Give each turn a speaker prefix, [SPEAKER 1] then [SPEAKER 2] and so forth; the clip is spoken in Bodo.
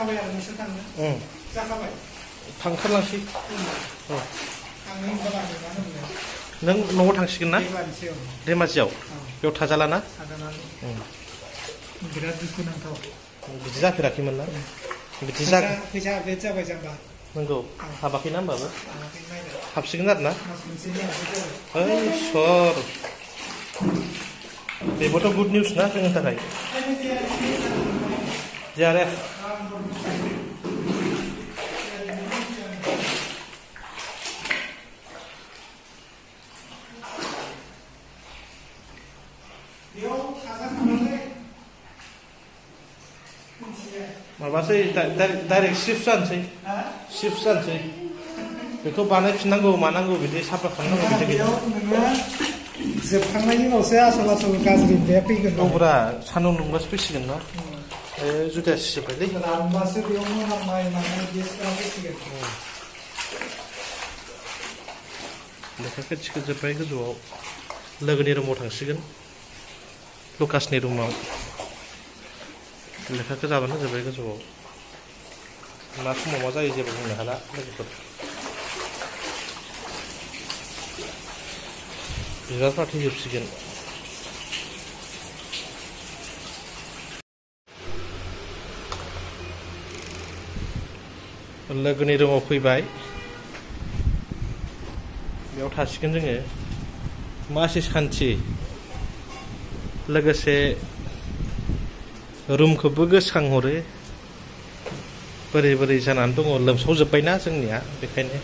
[SPEAKER 1] जाखाबाय आरो नोंसोर थांनो जाखाबाय
[SPEAKER 2] थांथारलांसै
[SPEAKER 1] थांनो होनबा
[SPEAKER 2] नों न'आव थांसिगोन ना धेमाजियाव बेयाव थाजालाना
[SPEAKER 1] बिराद दुखुनांथाव
[SPEAKER 2] बिदि जाफेराखैमोन ना बिदि
[SPEAKER 1] फैसा आपडेट जाबाय जाम्बा
[SPEAKER 2] नंगौ हाबाखैना होमबाबो हाबसिगोन आरो ना सर बेबोथ' गुड निउस ना जोंनि थाखाय JRF माबासै डाइरेक्ट शिफ्ट जानोसै बेखौ बानायफिननांगौ मानांगौ बिदि साफा खालामनांगौ बिदि गैया
[SPEAKER 1] जोबखांनायनि उनावसो आसल गाज्रि बे फैगोन
[SPEAKER 2] औब्रा सान्दुं दुंबासो फैसिगोन ना जुदाया सिजोब्बायलै
[SPEAKER 1] रानबासो बेयाव मोनामनाय मानाय गेसफोरा फैसिगोन
[SPEAKER 2] लेखाखौ थिखोजोब्बाय गोजौआव लोगोनि रुमाव थांसिगोन लुकासनि रुमाव लेखाखौ जाबानो जोब्बाय गोजौआव मा समाव मा जायो जेबो बुंनो हाला लोगोफोर बिबारफ्रा थैजोबसिगोन लोगोनि रुमाव फैबाय बेयाव थासिगोन जोङो मासि सान्थि लोगोसे रुमखौबो गोसोखांहरो बोरै बोरै जानानै दङ लोमसावजोब्बायना जोंनिया बेखायनो